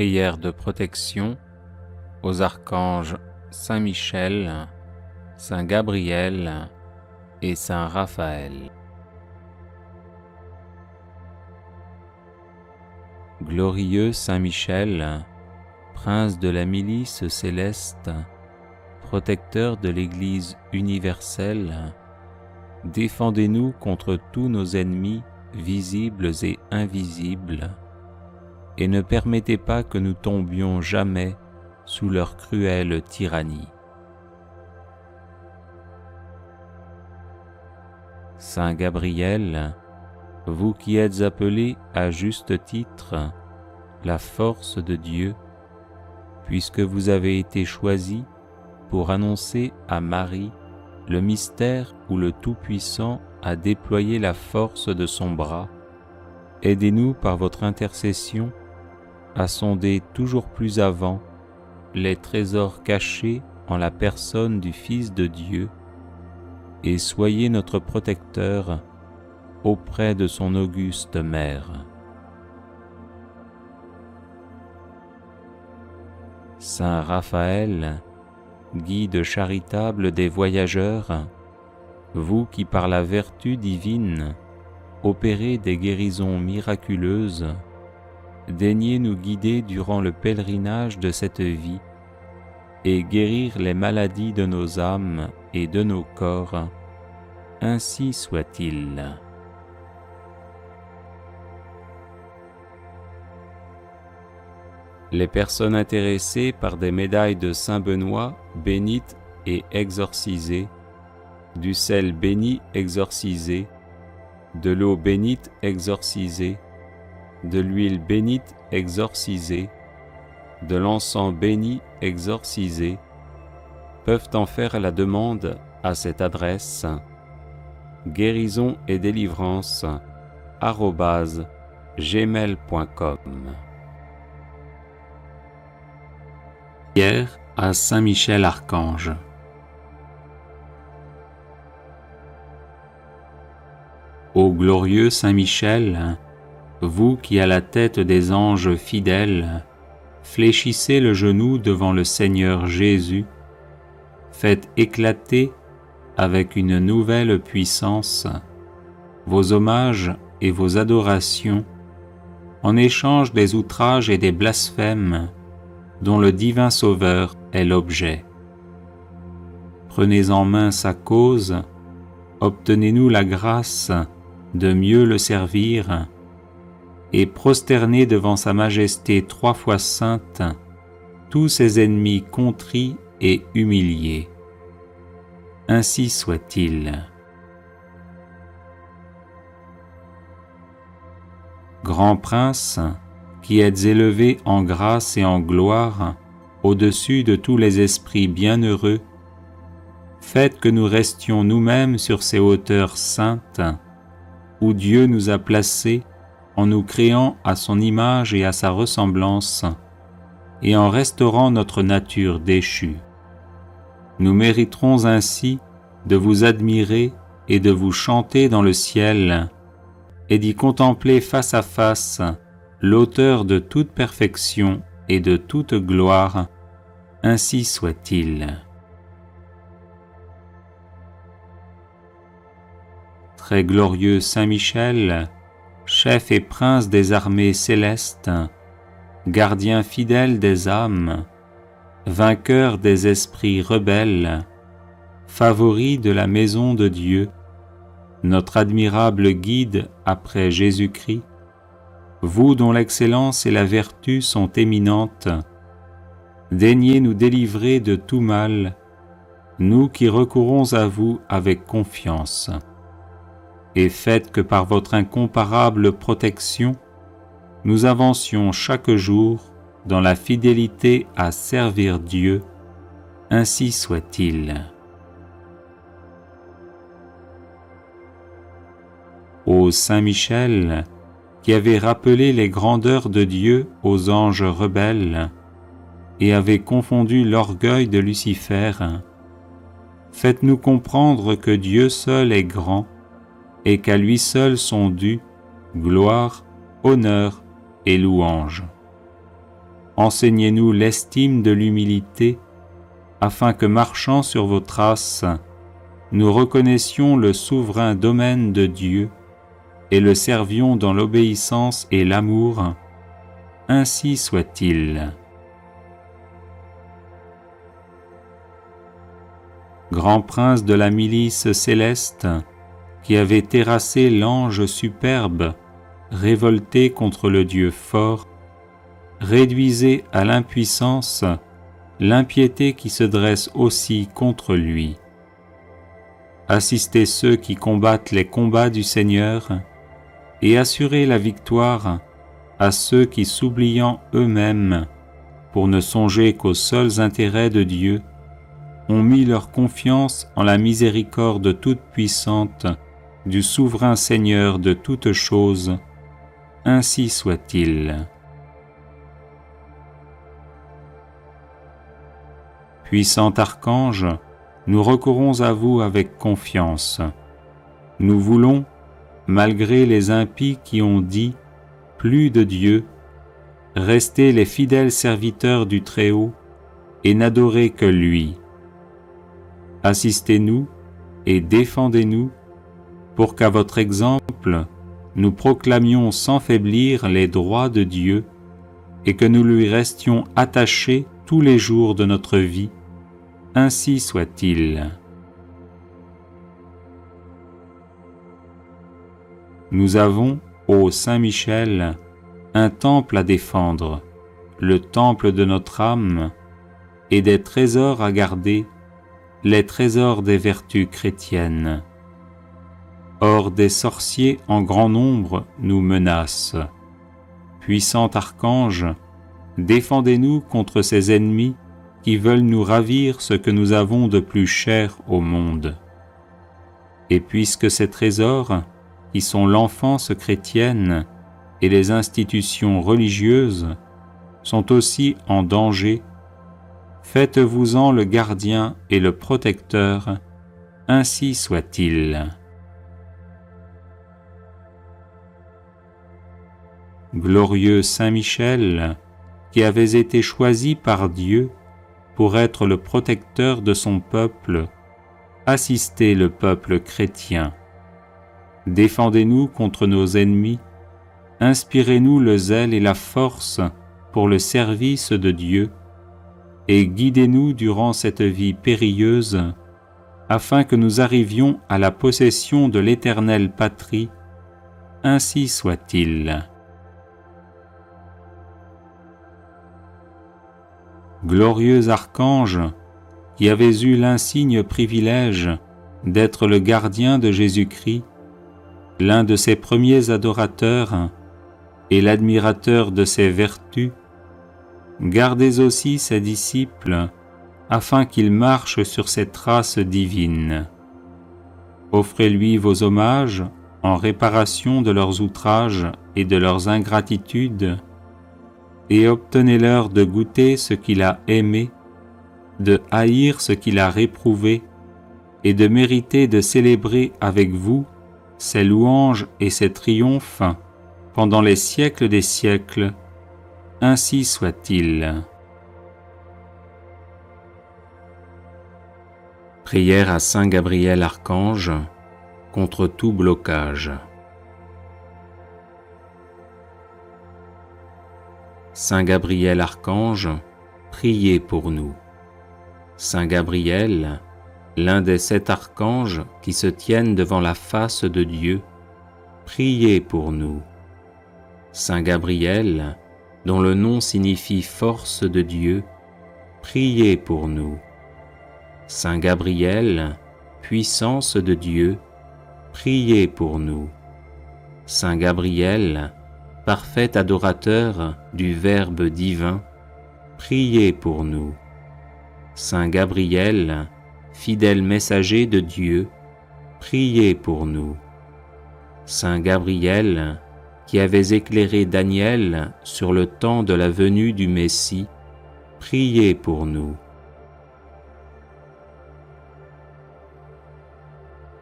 Prière de protection aux archanges Saint Michel, Saint Gabriel et Saint Raphaël. Glorieux Saint Michel, prince de la milice céleste, protecteur de l'Église universelle, défendez-nous contre tous nos ennemis visibles et invisibles, et ne permettez pas que nous tombions jamais sous leur cruelle tyrannie. Saint Gabriel, vous qui êtes appelé à juste titre la force de Dieu, puisque vous avez été choisi pour annoncer à Marie le mystère où le Tout-Puissant a déployé la force de son bras, aidez-nous par votre intercession à sonder toujours plus avant les trésors cachés en la personne du Fils de Dieu, et soyez notre protecteur auprès de son auguste Mère. Saint Raphaël, guide charitable des voyageurs, vous qui par la vertu divine opérez des guérisons miraculeuses, daignez nous guider durant le pèlerinage de cette vie et guérir les maladies de nos âmes et de nos corps, ainsi soit-il. Les personnes intéressées par des médailles de Saint Benoît bénites et exorcisées, du sel béni exorcisé, de l'eau bénite exorcisée, de l'huile bénite exorcisée, de l'encens béni exorcisé, peuvent en faire la demande à cette adresse guérison et délivrance @gmail.com. Prière à Saint Michel Archange. Ô glorieux Saint Michel, vous qui à la tête des anges fidèles fléchissez le genou devant le Seigneur Jésus, faites éclater avec une nouvelle puissance vos hommages et vos adorations en échange des outrages et des blasphèmes dont le divin Sauveur est l'objet. Prenez en main sa cause, obtenez-nous la grâce de mieux le servir, et prosternez devant sa majesté 3 fois sainte tous ses ennemis contrits et humiliés. Ainsi soit-il. Grand Prince, qui êtes élevé en grâce et en gloire au-dessus de tous les esprits bienheureux, faites que nous restions nous-mêmes sur ces hauteurs saintes où Dieu nous a placés en nous créant à son image et à sa ressemblance et en restaurant notre nature déchue. Nous mériterons ainsi de vous admirer et de vous chanter dans le ciel et d'y contempler face à face l'auteur de toute perfection et de toute gloire, ainsi soit-il. Très glorieux Saint Michel, chef et prince des armées célestes, gardien fidèle des âmes, vainqueur des esprits rebelles, favori de la maison de Dieu, notre admirable guide après Jésus-Christ, vous dont l'excellence et la vertu sont éminentes, daignez nous délivrer de tout mal, nous qui recourons à vous avec confiance, et faites que par votre incomparable protection, nous avancions chaque jour dans la fidélité à servir Dieu, ainsi soit-il. Ô Saint Michel, qui avez rappelé les grandeurs de Dieu aux anges rebelles et avez confondu l'orgueil de Lucifer, faites-nous comprendre que Dieu seul est grand et qu'à lui seul sont dus gloire, honneur et louange. enseignez-nous l'estime de l'humilité, afin que, marchant sur vos traces, nous reconnaissions le souverain domaine de Dieu et le servions dans l'obéissance et l'amour. Ainsi soit-il. Grand prince de la milice céleste, qui avait terrassé l'ange superbe, révolté contre le Dieu fort, réduisez à l'impuissance l'impiété qui se dresse aussi contre lui. Assistez ceux qui combattent les combats du Seigneur et assurez la victoire à ceux qui, s'oubliant eux-mêmes, pour ne songer qu'aux seuls intérêts de Dieu, ont mis leur confiance en la miséricorde toute-puissante du souverain Seigneur de toutes choses. Ainsi soit-il. Puissant archange, nous recourons à vous avec confiance. Nous voulons, malgré les impies qui ont dit « plus de Dieu », rester les fidèles serviteurs du Très-Haut et n'adorer que lui. Assistez-nous et défendez-nous pour qu'à votre exemple, nous proclamions sans faiblir les droits de Dieu et que nous lui restions attachés tous les jours de notre vie. Ainsi soit-il. Nous avons, ô Saint Michel, un temple à défendre, le temple de notre âme, et des trésors à garder, les trésors des vertus chrétiennes. Or des sorciers en grand nombre nous menacent. Puissant archange, défendez-nous contre ces ennemis qui veulent nous ravir ce que nous avons de plus cher au monde. Et puisque ces trésors, qui sont l'enfance chrétienne et les institutions religieuses, sont aussi en danger, faites-vous-en le gardien et le protecteur, ainsi soit-il. Glorieux Saint Michel, qui avez été choisi par Dieu pour être le protecteur de son peuple, assistez le peuple chrétien. Défendez-nous contre nos ennemis, inspirez-nous le zèle et la force pour le service de Dieu, et guidez-nous durant cette vie périlleuse, afin que nous arrivions à la possession de l'éternelle patrie. Ainsi soit-il. Glorieux archange, qui avez eu l'insigne privilège d'être le gardien de Jésus-Christ, l'un de ses premiers adorateurs et l'admirateur de ses vertus, gardez aussi ses disciples afin qu'ils marchent sur ses traces divines. Offrez-lui vos hommages en réparation de leurs outrages et de leurs ingratitudes, et obtenez-leur de goûter ce qu'il a aimé, de haïr ce qu'il a réprouvé, et de mériter de célébrer avec vous ses louanges et ses triomphes pendant les siècles des siècles. Ainsi soit-il. Prière à Saint Gabriel Archange contre tout blocage. Saint Gabriel Archange, priez pour nous. Saint Gabriel, l'un des 7 archanges qui se tiennent devant la face de Dieu, priez pour nous. Saint Gabriel, dont le nom signifie force de Dieu, priez pour nous. Saint Gabriel, puissance de Dieu, priez pour nous. Saint Gabriel, parfait adorateur du Verbe divin, priez pour nous. Saint Gabriel, fidèle messager de Dieu, priez pour nous. Saint Gabriel, qui avez éclairé Daniel sur le temps de la venue du Messie, priez pour nous.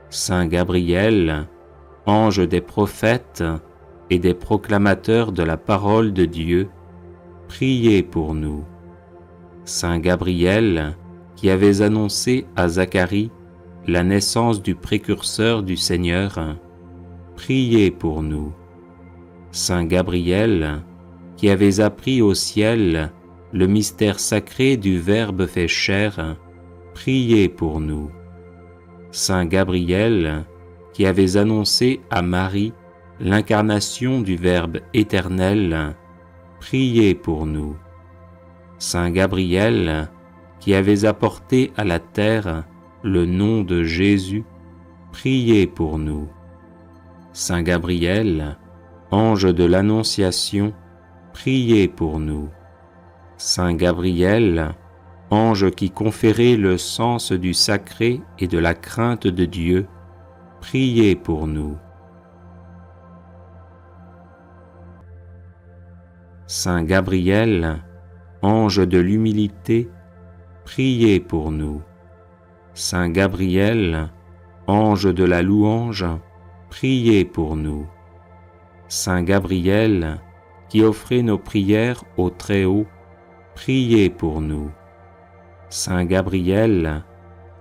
Saint Gabriel, ange des prophètes et des proclamateurs de la parole de Dieu, priez pour nous. Saint Gabriel, qui avez annoncé à Zacharie la naissance du précurseur du Seigneur, priez pour nous. Saint Gabriel, qui avez appris au ciel le mystère sacré du Verbe fait chair, priez pour nous. Saint Gabriel, qui avez annoncé à Marie l'incarnation du Verbe éternel, priez pour nous. Saint Gabriel, qui avez apporté à la terre le nom de Jésus, priez pour nous. Saint Gabriel, ange de l'Annonciation, priez pour nous. Saint Gabriel, ange qui conférait le sens du sacré et de la crainte de Dieu, priez pour nous. Saint Gabriel, ange de l'humilité, priez pour nous. Saint Gabriel, ange de la louange, priez pour nous. Saint Gabriel, qui offrez nos prières au Très-Haut, priez pour nous. Saint Gabriel,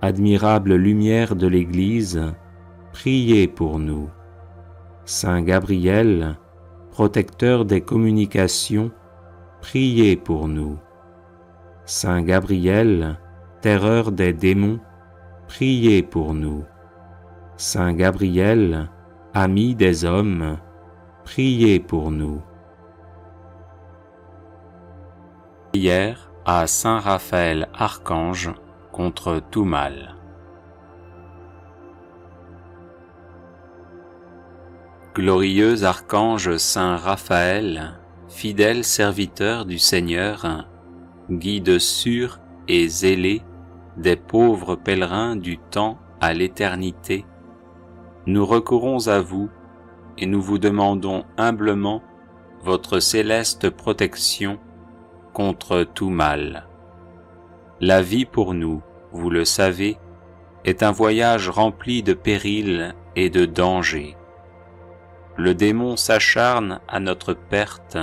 admirable lumière de l'Église, priez pour nous. Saint Gabriel, protecteur des communications, priez pour nous. Saint Gabriel, terreur des démons, priez pour nous. Saint Gabriel, ami des hommes, priez pour nous. Prière à Saint Raphaël Archange contre tout mal. Glorieux archange Saint Raphaël, fidèle serviteur du Seigneur, guide sûr et zélé des pauvres pèlerins du temps à l'éternité, nous recourons à vous et nous vous demandons humblement votre céleste protection contre tout mal. La vie pour nous, vous le savez, est un voyage rempli de périls et de dangers. Le démon s'acharne à notre perte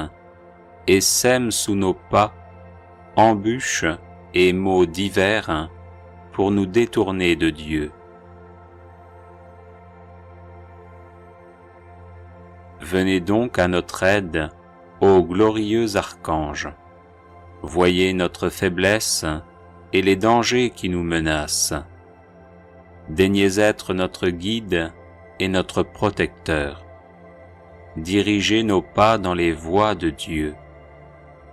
et sème sous nos pas embûches et maux divers pour nous détourner de Dieu. Venez donc à notre aide, ô glorieux archange. Voyez notre faiblesse et les dangers qui nous menacent. Daignez être notre guide et notre protecteur. Dirigez nos pas dans les voies de Dieu.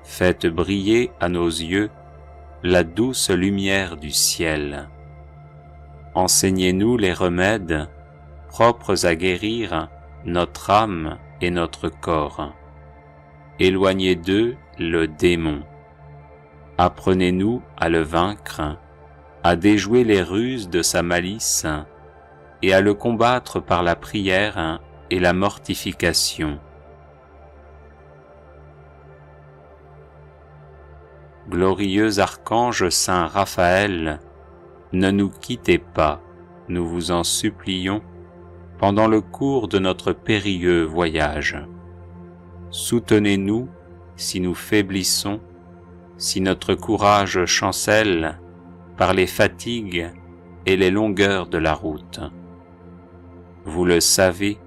Faites briller à nos yeux la douce lumière du ciel. Enseignez-nous les remèdes propres à guérir notre âme et notre corps. Éloignez d'eux le démon. Apprenez-nous à le vaincre, à déjouer les ruses de sa malice et à le combattre par la prière et la mortification. Glorieux archange Saint Raphaël, ne nous quittez pas, nous vous en supplions, pendant le cours de notre périlleux voyage. Soutenez-nous si nous faiblissons, si notre courage chancelle par les fatigues et les longueurs de la route. Vous le savez,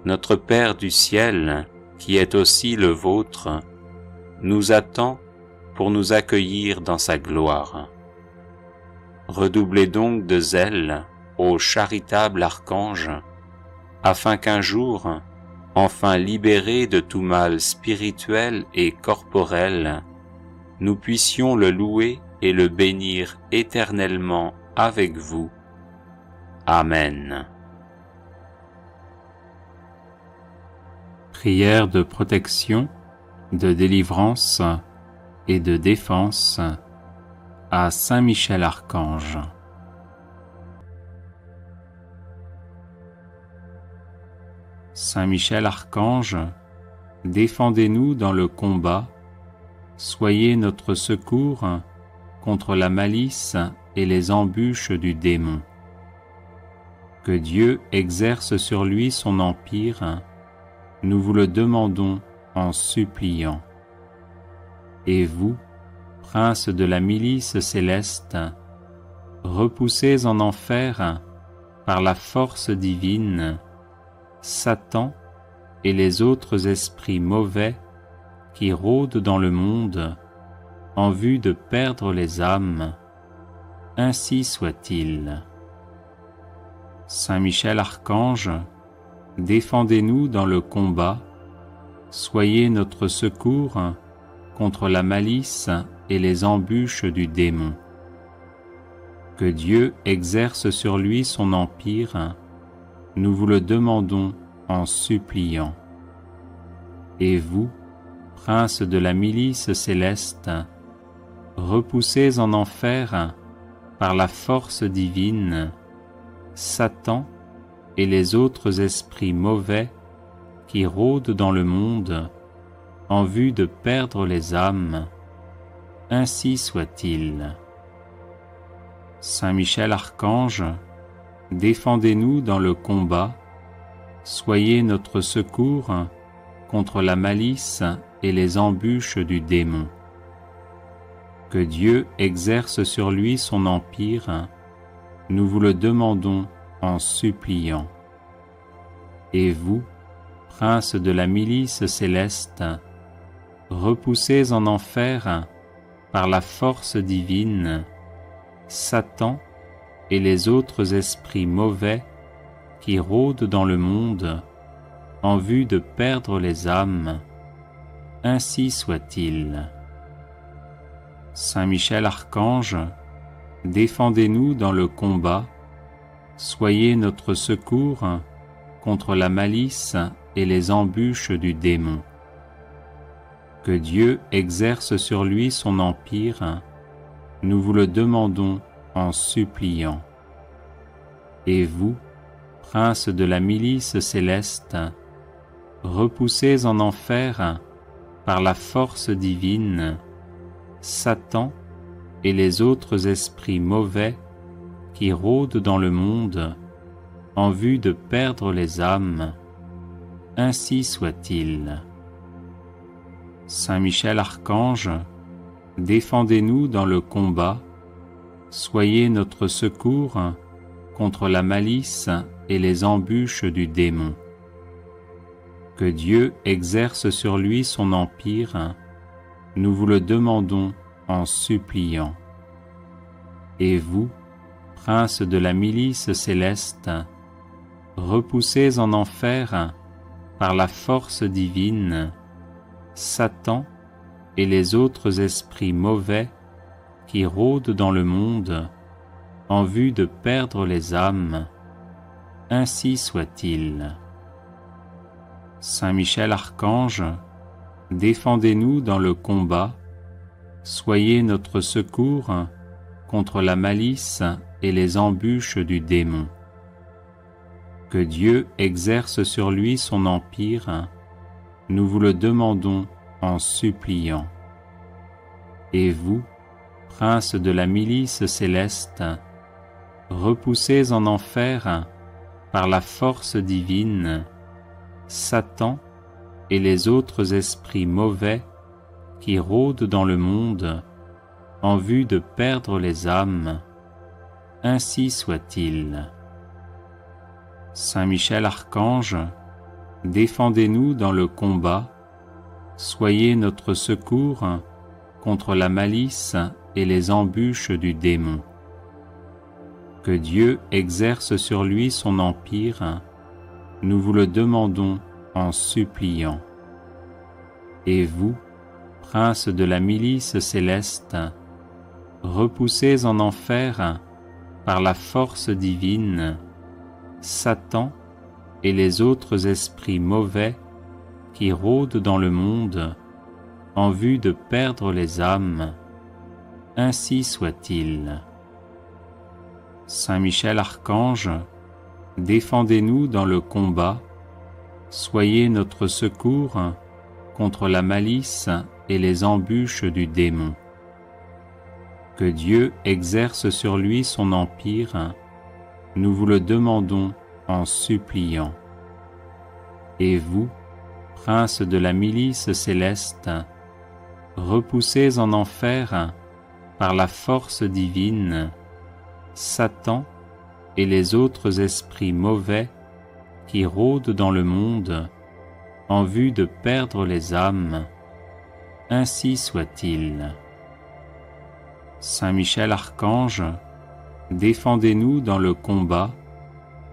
notre Père du ciel, qui est aussi le vôtre, nous attend pour nous accueillir dans sa gloire. Redoublez donc de zèle, ô charitable archange, afin qu'un jour, enfin libérés de tout mal spirituel et corporel, nous puissions le louer et le bénir éternellement avec vous. Amen. Prière de protection, de délivrance et de défense à Saint Michel Archange. Saint Michel Archange, défendez-nous dans le combat, soyez notre secours contre la malice et les embûches du démon. Que Dieu exerce sur lui son empire, nous vous le demandons en suppliant. Et vous, princes de la milice céleste, repoussés en enfer par la force divine, Satan et les autres esprits mauvais qui rôdent dans le monde en vue de perdre les âmes, ainsi soit-il. Saint Michel Archange, défendez-nous dans le combat, soyez notre secours contre la malice et les embûches du démon. Que Dieu exerce sur lui son empire, nous vous le demandons en suppliant. Et vous, princes de la milice céleste, repoussés en enfer par la force divine, Satan et les autres esprits mauvais qui rôdent dans le monde en vue de perdre les âmes, ainsi soit-il. Saint Michel Archange, défendez-nous dans le combat, soyez notre secours contre la malice et les embûches du démon. Que Dieu exerce sur lui son empire, nous vous le demandons en suppliant. Et vous, princes de la milice céleste, repoussés en enfer par la force divine, Satan et les autres esprits mauvais qui rôdent dans le monde en vue de perdre les âmes, ainsi soit-il. Saint Michel Archange, défendez-nous dans le combat, soyez notre secours contre la malice et les embûches du démon. Que Dieu exerce sur lui son empire, nous vous le demandons en suppliant. Et vous, princes de la milice céleste, repoussés en enfer par la force divine, Satan et les autres esprits mauvais qui rôdent dans le monde en vue de perdre les âmes, ainsi soit-il. Saint Michel Archange, défendez-nous dans le combat, soyez notre secours contre la malice et les embûches du démon. Que Dieu exerce sur lui son empire, nous vous le demandons en suppliant. Et vous, princes de la milice céleste, repoussés en enfer par la force divine, Satan et les autres esprits mauvais qui rôdent dans le monde en vue de perdre les âmes, ainsi soit-il. Saint Michel Archange, défendez-nous dans le combat, soyez notre secours contre la malice et les embûches du démon. Que Dieu exerce sur lui son empire, nous vous le demandons en suppliant. Et vous, princes de la milice céleste, repoussés en enfer par la force divine, Satan et les autres esprits mauvais qui rôdent dans le monde en vue de perdre les âmes, ainsi soit-il. Saint Michel Archange, défendez-nous dans le combat, soyez notre secours contre la malice et les embûches du démon. Que Dieu exerce sur lui son empire, nous vous le demandons en suppliant. Et vous, princes de la milice céleste, repoussés en enfer par la force divine, Satan et les autres esprits mauvais qui rôdent dans le monde en vue de perdre les âmes, ainsi soit-il. Saint Michel Archange, défendez-nous dans le combat, soyez notre secours contre la malice et les embûches du démon. Que Dieu exerce sur lui son empire, nous vous le demandons en suppliant. Et vous, princes de la milice céleste, repoussez en enfer par la force divine Satan et les autres esprits mauvais qui rôdent dans le monde en vue de perdre les âmes. Ainsi soit-il. Saint Michel Archange, défendez-nous dans le combat,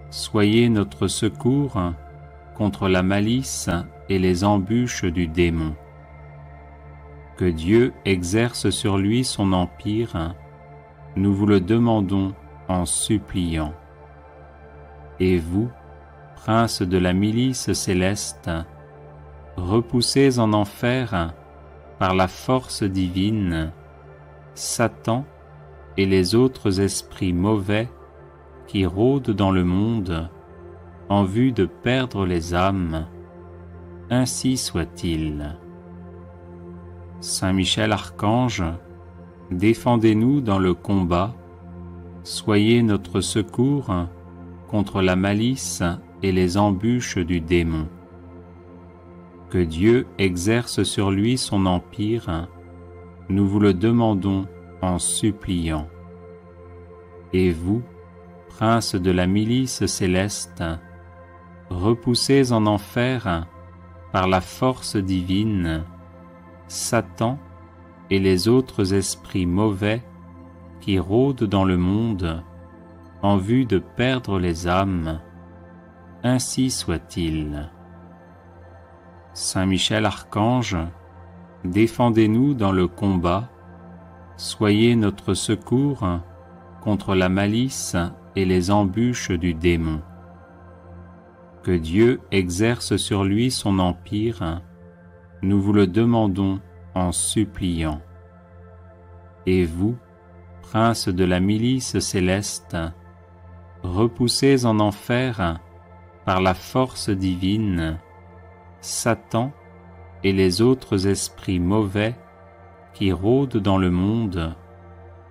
soyez notre secours contre la malice et les embûches du démon. Que Dieu exerce sur lui son empire, nous vous le demandons en suppliant. Et vous, prince de la milice céleste, repoussez en enfer par la force divine Satan et les autres esprits mauvais qui rôdent dans le monde en vue de perdre les âmes. Ainsi soit-il. Saint Michel Archange, défendez-nous dans le combat, soyez notre secours contre la malice et les embûches du démon. Que Dieu exerce sur lui son empire, nous vous le demandons en suppliant. Et vous, prince de la milice céleste, repoussez en enfer par la force divine Satan et les autres esprits mauvais qui rôdent dans le monde en vue de perdre les âmes. Ainsi soit-il. Saint Michel Archange, défendez-nous dans le combat, soyez notre secours contre la malice et les embûches du démon. Que Dieu exerce sur lui son empire, nous vous le demandons en suppliant. Et vous, prince de la milice céleste, repoussez en enfer par la force divine Satan et les autres esprits mauvais qui rôdent dans le monde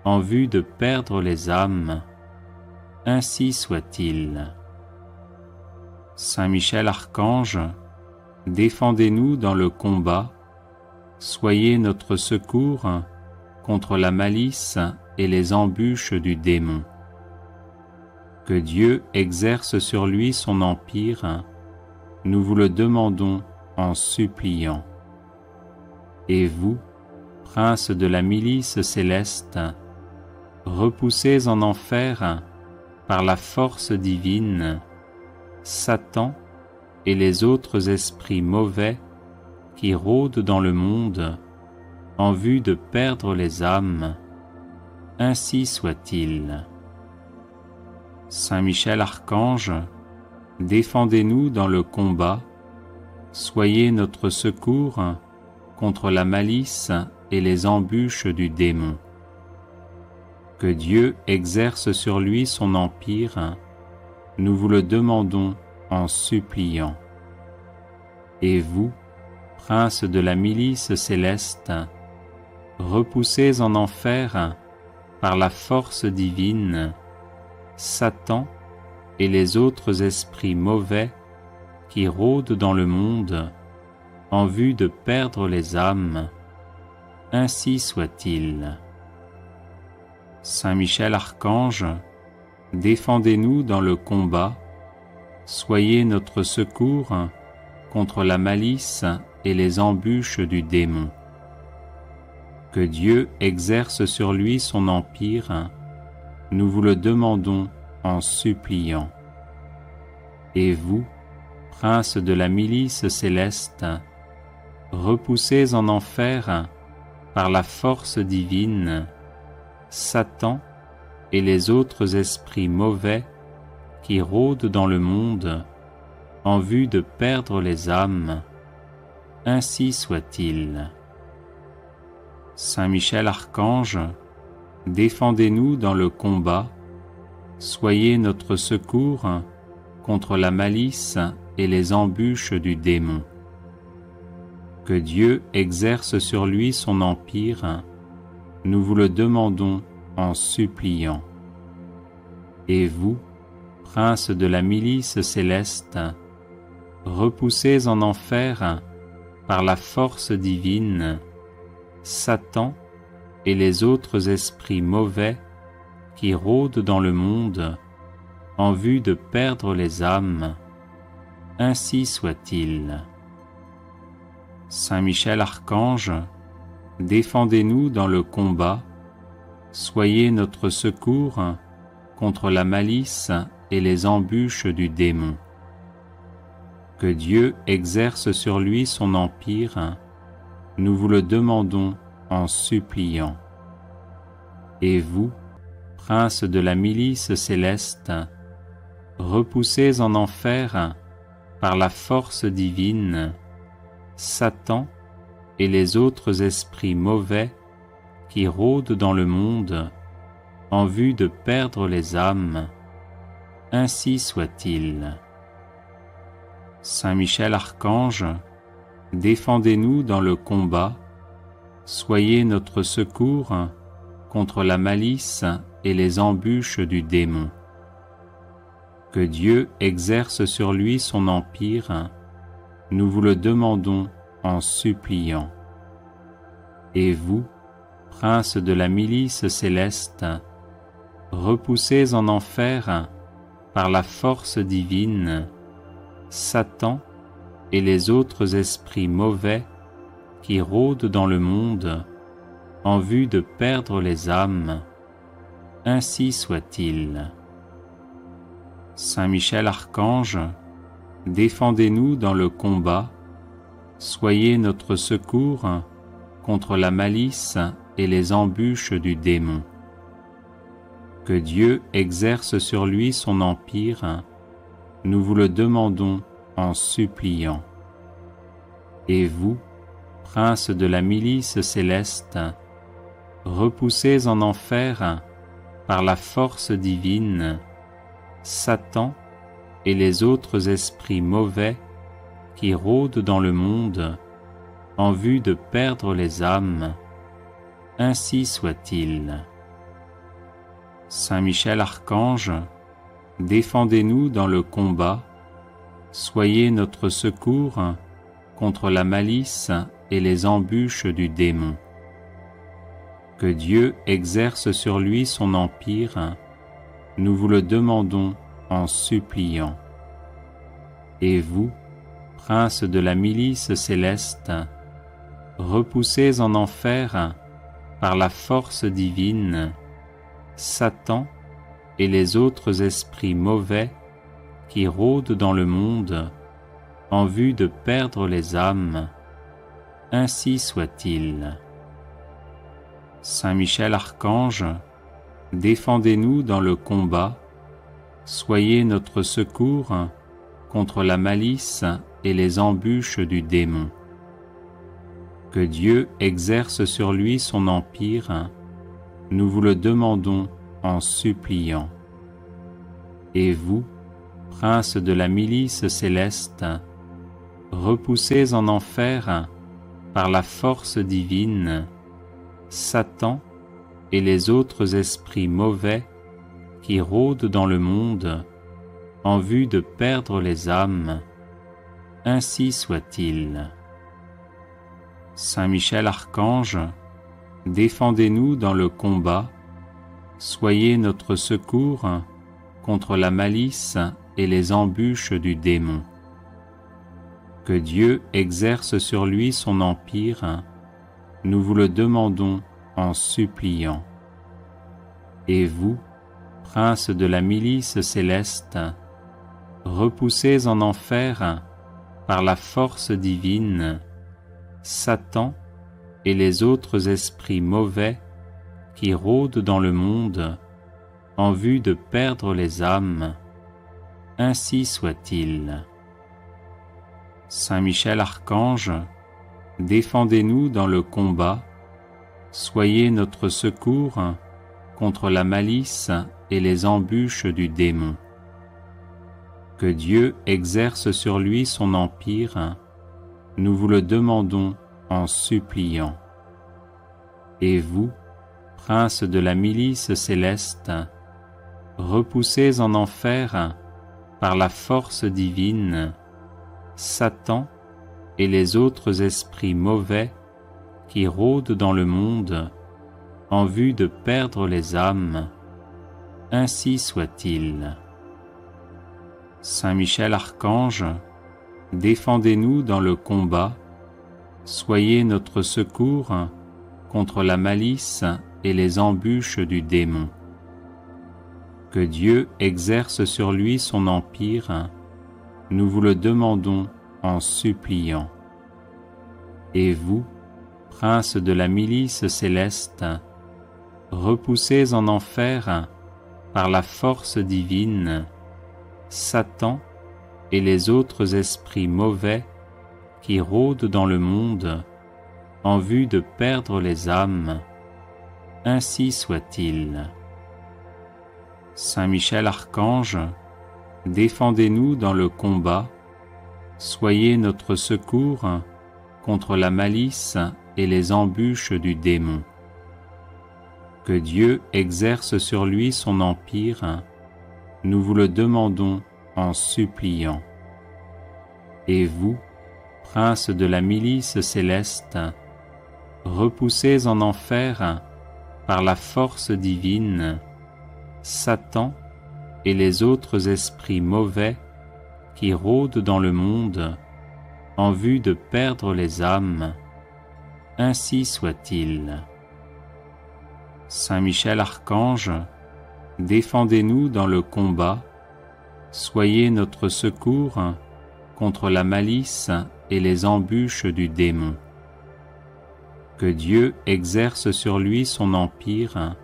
en vue de perdre les âmes. Ainsi soit-il. Saint Michel Archange, défendez-nous dans le combat, soyez notre secours contre la malice et les embûches du démon. Que Dieu exerce sur lui son empire, nous vous le demandons en suppliant. Et vous, prince de la milice céleste, repoussez en enfer par la force divine Satan et les autres esprits mauvais qui rôdent dans le monde en vue de perdre les âmes. Ainsi soit-il. Saint Michel Archange, défendez-nous dans le combat, soyez notre secours contre la malice et les embûches du démon. Que Dieu exerce sur lui son empire, nous vous le demandons en suppliant. Et vous, prince de la milice céleste, repoussez en enfer par la force divine Satan et les autres esprits mauvais qui rôdent dans le monde en vue de perdre les âmes. Ainsi soit-il. Saint Michel Archange, défendez-nous dans le combat, soyez notre secours contre la malice et les embûches du démon. Que Dieu exerce sur lui son empire, nous vous le demandons en suppliant. Et vous, prince de la milice céleste, repoussez en enfer par la force divine Satan et les autres esprits mauvais qui rôdent dans le monde en vue de perdre les âmes. Ainsi soit-il. Saint Michel Archange, défendez-nous dans le combat, soyez notre secours contre la malice et les embûches du démon. Que Dieu exerce sur lui son empire, nous vous le demandons en suppliant. Et vous, prince de la milice céleste, repoussez en enfer par la force divine Satan et les autres esprits mauvais qui rôdent dans le monde en vue de perdre les âmes, ainsi soit-il. Saint Michel Archange, défendez-nous dans le combat, soyez notre secours contre la malice et les embûches du démon. Que Dieu exerce sur lui son empire, nous vous le demandons en suppliant. Et vous, princes de la milice céleste, repoussez en enfer, par la force divine, Satan et les autres esprits mauvais qui rôdent dans le monde en vue de perdre les âmes, ainsi soit-il. Saint Michel Archange, défendez-nous dans le combat, soyez notre secours contre la malice et les embûches du démon. Que Dieu exerce sur lui son empire, nous vous le demandons en suppliant. Et vous, princes de la milice céleste, repoussez en enfer, par la force divine, Satan et les autres esprits mauvais qui rôdent dans le monde en vue de perdre les âmes, ainsi soit-il. Saint Michel Archange, défendez-nous dans le combat, soyez notre secours contre la malice et les embûches du démon. Que Dieu exerce sur lui son empire, nous vous le demandons en suppliant. Et vous, princes de la milice céleste, repoussez en enfer, par la force divine, Satan et les autres esprits mauvais qui rôdent dans le monde en vue de perdre les âmes, ainsi soit-il. Saint Michel Archange, défendez-nous dans le combat, soyez notre secours contre la malice et les embûches du démon. Que Dieu exerce sur lui son empire, nous vous le demandons en suppliant. Et vous, princes de la milice céleste, repoussez en enfer, par la force divine, Satan et les autres esprits mauvais qui rôdent dans le monde en vue de perdre les âmes, ainsi soit-il. Saint Michel Archange, défendez-nous dans le combat, soyez notre secours contre la malice et les embûches du démon. Que Dieu exerce sur lui son empire, nous vous le demandons en suppliant. Et vous, princes de la milice céleste, repoussez en enfer, par la force divine, Satan et les autres esprits mauvais qui rôdent dans le monde en vue de perdre les âmes, ainsi soit-il. Saint Michel Archange, défendez-nous dans le combat, soyez notre secours contre la malice et les embûches du démon. Que Dieu exerce sur lui son empire, nous vous le demandons en suppliant. Et vous, princes de la milice céleste, repoussez en enfer, par la force divine, Satan et les autres esprits mauvais qui rôdent dans le monde en vue de perdre les âmes, ainsi soit-il. Saint Michel Archange, défendez-nous dans le combat, soyez notre secours contre la malice et les embûches du démon. Que Dieu exerce sur lui son empire, nous vous le demandons en suppliant. Et vous, princes de la milice céleste, repoussez en enfer, par la force divine, Satan et les autres esprits mauvais qui rôdent dans le monde en vue de perdre les âmes, ainsi soit-il. Saint Michel Archange, défendez-nous dans le combat, soyez notre secours contre la malice et les embûches du démon. Que Dieu exerce sur lui son empire, nous vous le demandons en suppliant. Et vous, prince de la milice céleste, repoussez en enfer, par la force divine, Satan et les autres esprits mauvais qui rôdent dans le monde en vue de perdre les âmes, ainsi soit-il. Saint Michel Archange, défendez-nous dans le combat, soyez notre secours contre la malice et les embûches du démon. Que Dieu exerce sur lui son empire, nous vous le demandons en suppliant. Et vous, prince de la milice céleste, repoussez en enfer, par la force divine, Satan et les autres esprits mauvais qui rôdent dans le monde en vue de perdre les âmes, ainsi soit-il. Saint Michel Archange, défendez-nous dans le combat, soyez notre secours contre la malice et les embûches du démon. Que Dieu exerce sur lui son empire,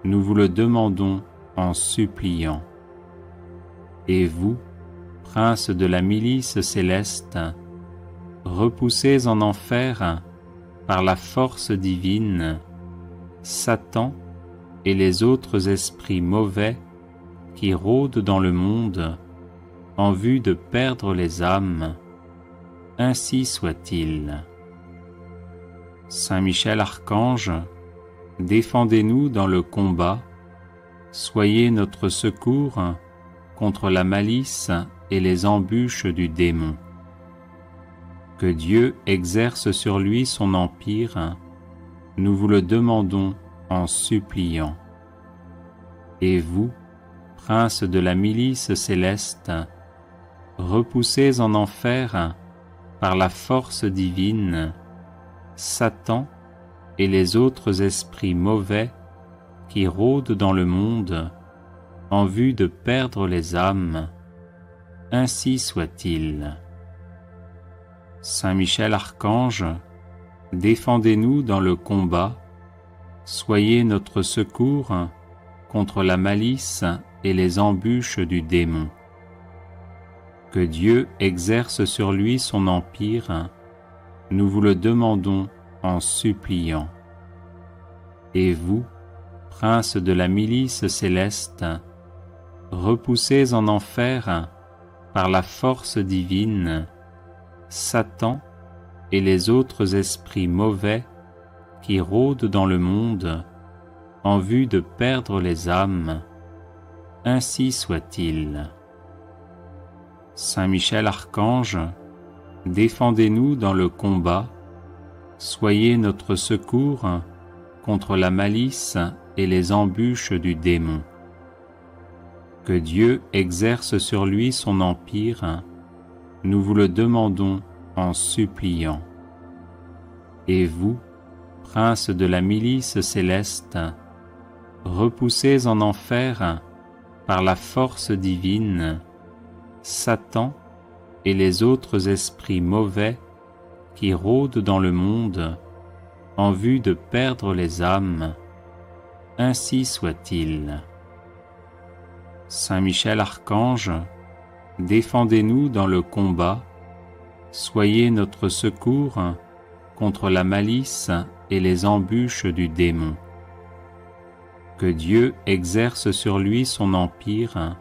nous vous le demandons en suppliant. Et vous, prince de la milice céleste, repoussez en enfer, par la force divine, Satan et les autres esprits mauvais qui rôdent dans le monde en vue de perdre les âmes, ainsi soit-il. Saint Michel Archange, défendez-nous dans le combat, soyez notre secours contre la malice et les embûches du démon. Que Dieu exerce sur lui son empire, nous vous le demandons en suppliant. Et vous, prince de la milice céleste, repoussez en enfer, par la force divine, Satan et les autres esprits mauvais qui rôdent dans le monde en vue de perdre les âmes, ainsi soit-il. Saint Michel Archange, défendez-nous dans le combat, soyez notre secours contre la malice et les embûches du démon. Que Dieu exerce sur lui son empire, nous vous le demandons en suppliant. Et vous, prince de la milice céleste, repoussez en enfer, par la force divine, Satan et les autres esprits mauvais qui rôdent dans le monde en vue de perdre les âmes, ainsi soit-il. Saint Michel Archange, défendez-nous dans le combat, soyez notre secours contre la malice et les embûches du démon. Que Dieu exerce sur lui son empire, nous vous le demandons en suppliant. Et vous, prince de la milice céleste, repoussez en enfer, par la force divine, Satan et les autres esprits mauvais qui rôdent dans le monde en vue de perdre les âmes, ainsi soit-il. Saint Michel Archange, défendez-nous dans le combat, soyez notre secours contre la malice et les embûches du démon. Que Dieu exerce sur lui son empire,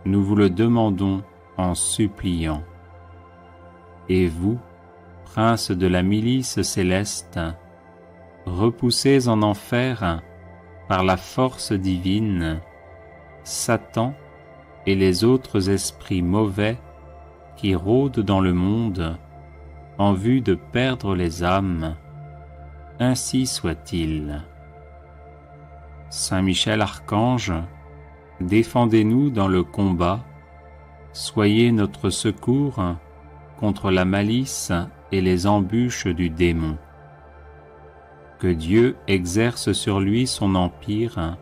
nous vous le demandons en suppliant. Et vous, prince de la milice céleste, repoussez en enfer, par la force divine, Satan et les autres esprits mauvais qui rôdent dans le monde en vue de perdre les âmes, ainsi soit-il. Saint Michel Archange, défendez-nous dans le combat, soyez notre secours contre la malice et les embûches du démon. Que Dieu exerce sur lui son empire,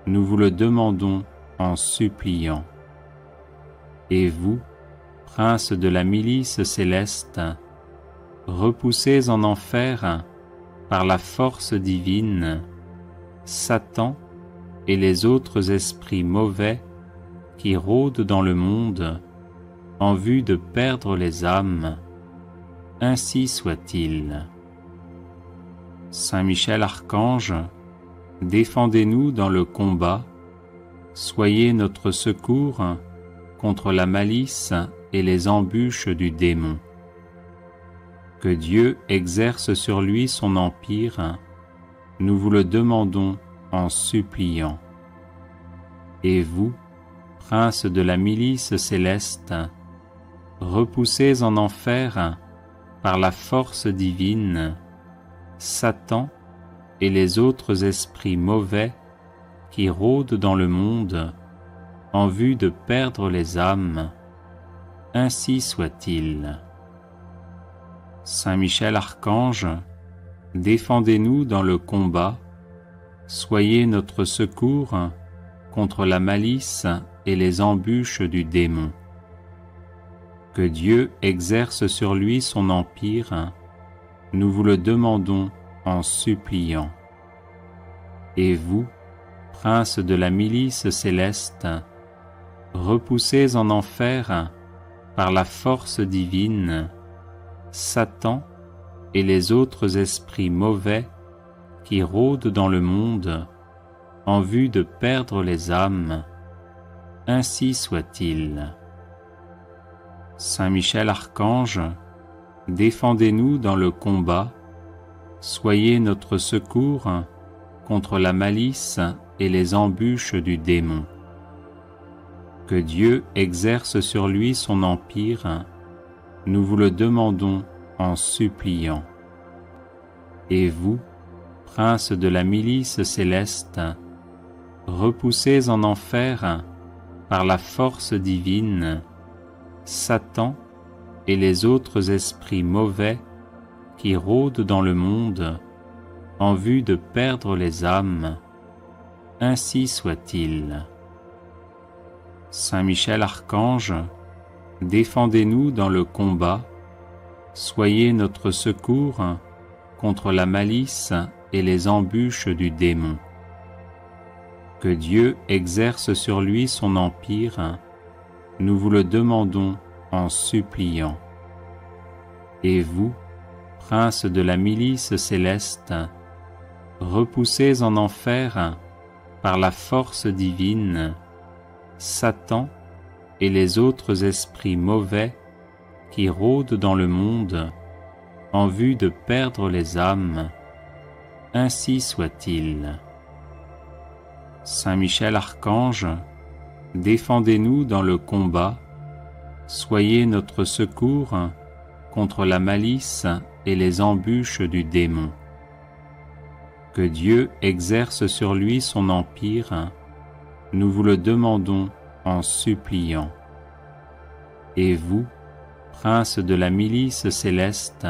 nous vous le demandons en suppliant. Et vous, prince de la milice céleste, repoussez en enfer, par la force divine, Satan et les autres esprits mauvais qui rôdent dans le monde en vue de perdre les âmes, ainsi soit-il. Saint Michel Archange, défendez-nous dans le combat, soyez notre secours contre la malice et les embûches du démon. Que Dieu exerce sur lui son empire, nous vous le demandons en suppliant. Et vous, prince de la milice céleste, repoussez en enfer, par la force divine, Satan et les autres esprits mauvais qui rôdent dans le monde en vue de perdre les âmes, ainsi soit-il. Saint Michel Archange, défendez-nous dans le combat, soyez notre secours contre la malice et les embûches du démon. Que Dieu exerce sur lui son empire, nous vous le demandons en suppliant. Et vous, prince de la milice céleste, repoussez en enfer, par la force divine, Satan et les autres esprits mauvais qui rôdent dans le monde en vue de perdre les âmes, ainsi soit-il. Saint Michel Archange, défendez-nous dans le combat, soyez notre secours contre la malice et les embûches du démon. Que Dieu exerce sur lui son empire, nous vous le demandons en suppliant. Et vous, prince de la milice céleste, repoussez en enfer, par la force divine, Satan et les autres esprits mauvais qui rôdent dans le monde en vue de perdre les âmes, ainsi soit-il. Saint Michel Archange, défendez-nous dans le combat, soyez notre secours contre la malice et les embûches du démon. Que Dieu exerce sur lui son empire, nous vous le demandons en suppliant. Et vous, prince de la milice céleste, repoussez en enfer, par la force divine, Satan et les autres esprits mauvais qui rôdent dans le monde en vue de perdre les âmes, ainsi soit-il. Saint Michel Archange, défendez-nous dans le combat, soyez notre secours contre la malice et les embûches du démon. Que Dieu exerce sur lui son empire, nous vous le demandons en suppliant. Et vous, prince de la milice céleste,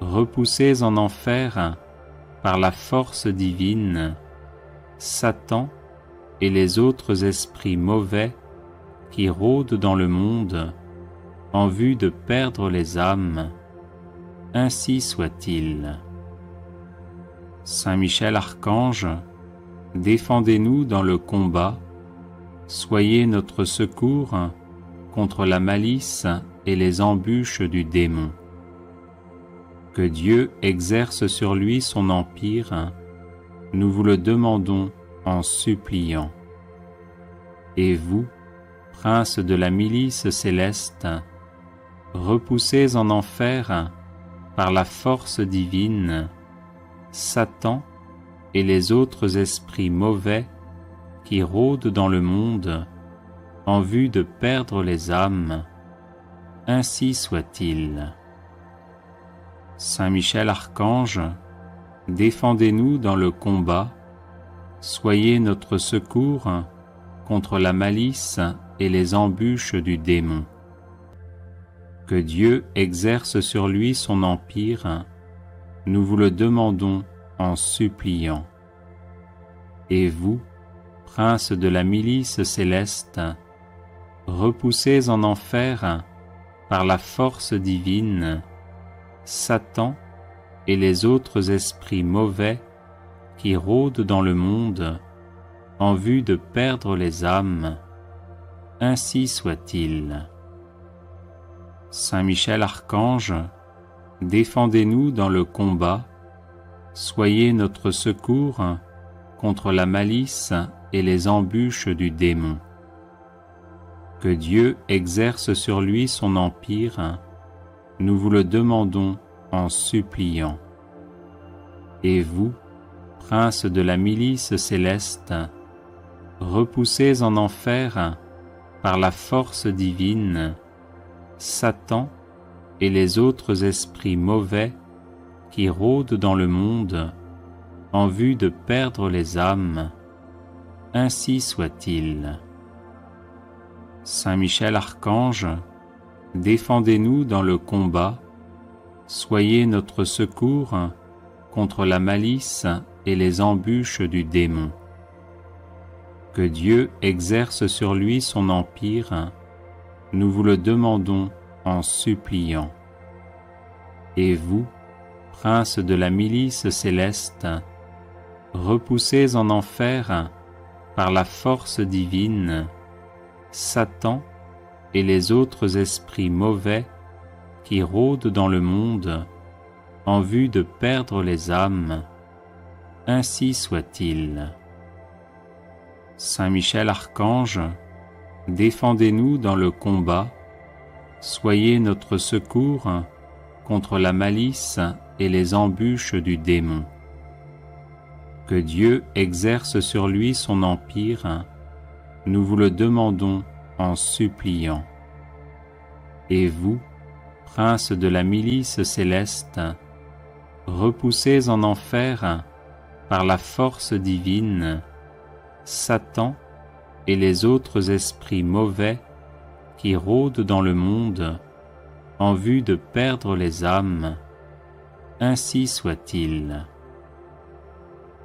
repoussez en enfer, par la force divine, Satan et les autres esprits mauvais qui rôdent dans le monde en vue de perdre les âmes, ainsi soit-il. Saint Michel Archange, défendez-nous dans le combat, soyez notre secours contre la malice et les embûches du démon. Que Dieu exerce sur lui son empire, nous vous le demandons en suppliant. Et vous, prince de la milice céleste, repoussez en enfer, par la force divine, Satan et les autres esprits mauvais qui rôdent dans le monde en vue de perdre les âmes, ainsi soit-il. Saint Michel Archange, défendez-nous dans le combat, soyez notre secours contre la malice et les embûches du démon. Que Dieu exerce sur lui son empire, nous vous le demandons en suppliant. Et vous, princes de la milice céleste, repoussez en enfer par la force divine Satan et les autres esprits mauvais qui rôdent dans le monde en vue de perdre les âmes. Ainsi soit-il. Saint Michel Archange, défendez-nous dans le combat, soyez notre secours contre la malice et les embûches du démon. Que Dieu exerce sur lui son empire, nous vous le demandons en suppliant. Et vous, princes de la milice céleste, repoussez en enfer par la force divine Satan et les autres esprits mauvais qui rôdent dans le monde en vue de perdre les âmes. Ainsi soit-il. Saint Michel Archange, défendez-nous dans le combat, soyez notre secours contre la malice et les embûches du démon. Que Dieu exerce sur lui son empire, nous vous le demandons en suppliant. Et vous, princes de la milice céleste, repoussez en enfer par la force divine Satan et les autres esprits mauvais qui rôdent dans le monde en vue de perdre les âmes. Ainsi soit-il. Saint Michel Archange, défendez-nous dans le combat, soyez notre secours contre la malice et les embûches du démon. Que Dieu exerce sur lui son empire, nous vous le demandons en suppliant. Et vous, princes de la milice céleste, repoussez en enfer par la force divine Satan et les autres esprits mauvais qui rôdent dans le monde en vue de perdre les âmes. Ainsi soit-il.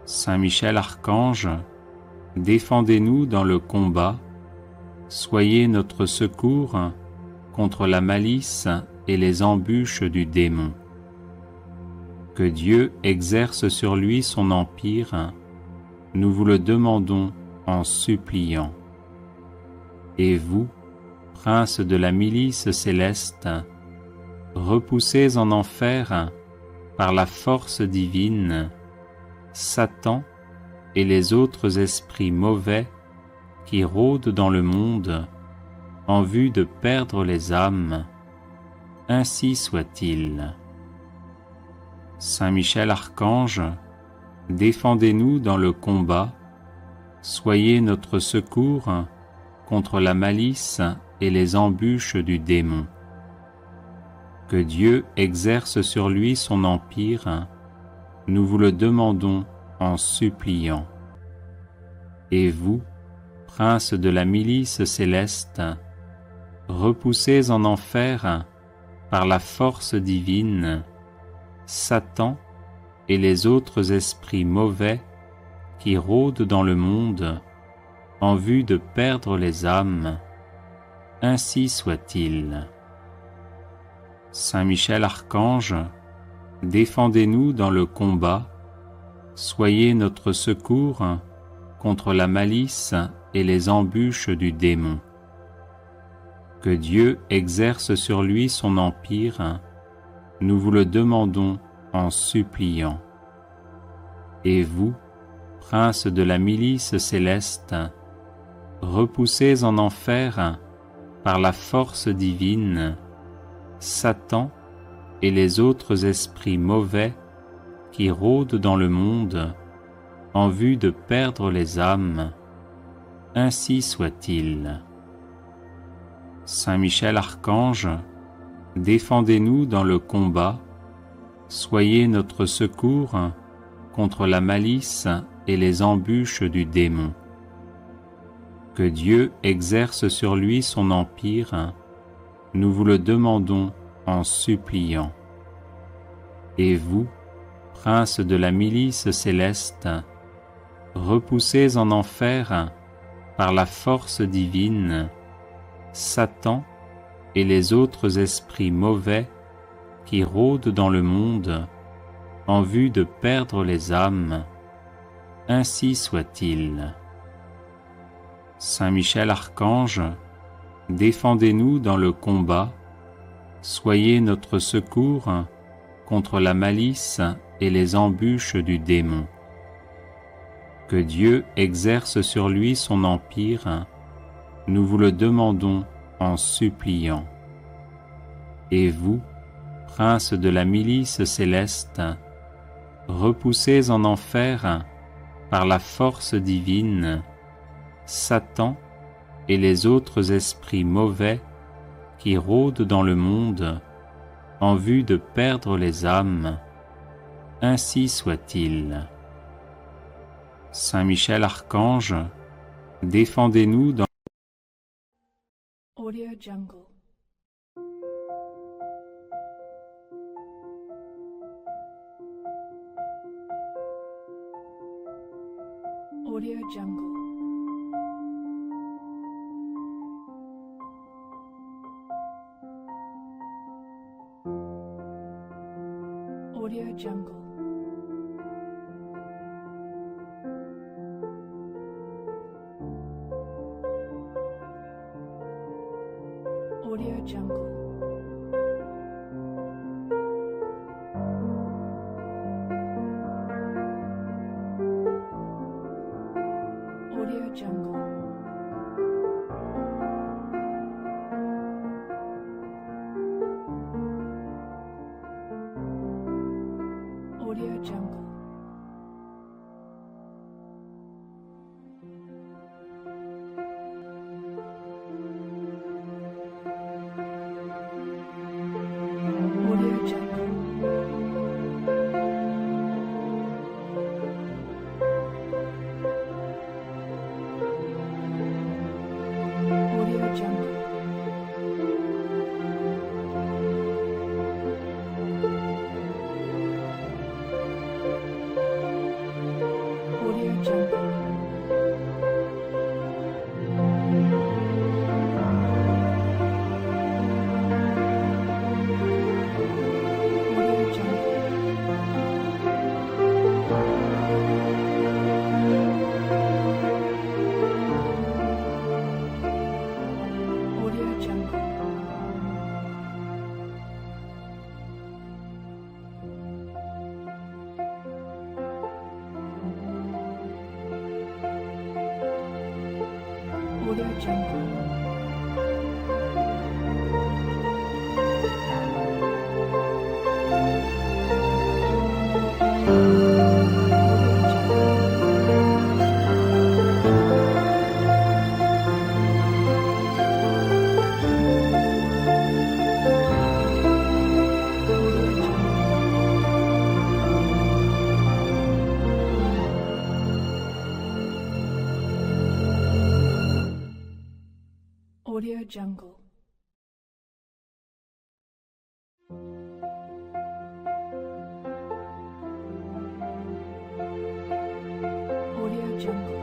Saint Michel Archange, défendez-nous dans le combat, soyez notre secours contre la malice et les embûches du démon. Que Dieu exerce sur lui son empire, nous vous le demandons en suppliant. Et vous, princes de la milice céleste, repoussez en enfer par la force divine Satan et les autres esprits mauvais qui rôdent dans le monde en vue de perdre les âmes. Ainsi soit-il. Saint Michel Archange, défendez-nous dans le combat, soyez notre secours contre la malice et les embûches du démon. Que Dieu exerce sur lui son empire, nous vous le demandons en suppliant. Et vous, princes de la milice céleste, repoussez en enfer par la force divine Satan et les autres esprits mauvais qui rôdent dans le monde en vue de perdre les âmes. Ainsi soit-il. Saint Michel Archange, défendez-nous dans le combat, soyez notre secours contre la malice et les embûches du démon. Que Dieu exerce sur lui son empire, nous vous le demandons en suppliant. Et vous, princes de la milice céleste, repoussez en enfer par la force divine Satan et les autres esprits mauvais qui rôdent dans le monde en vue de perdre les âmes. Ainsi soit-il. Saint Michel Archange, défendez-nous dans le combat, soyez notre secours contre la malice et les embûches du démon. Que Dieu exerce sur lui son empire, nous vous le demandons en suppliant. Et vous, princes de la milice céleste, repoussez en enfer, par la force divine, Satan et les autres esprits mauvais qui rôdent dans le monde en vue de perdre les âmes, ainsi soit-il. Saint Michel Archange, défendez-nous dans le combat, soyez notre secours contre la malice et les embûches du démon. Que Dieu exerce sur lui son empire, nous vous le demandons en suppliant. Et vous, princes de la milice céleste, repoussez en enfer, par la force divine, Satan et les autres esprits mauvais qui rôdent dans le monde en vue de perdre les âmes, ainsi soit-il. Saint Michel Archange, défendez-nous dans Audio Jungle. Audio Jungle. Audio Jungle. Audio Jungle. Audio Jungle. Audio Jungle. Audio Jungle. Audio Jungle. Audio Jungle. Audio Jungle. Audio Jungle. Audio Jungle. Audio Jungle. Audio Jungle.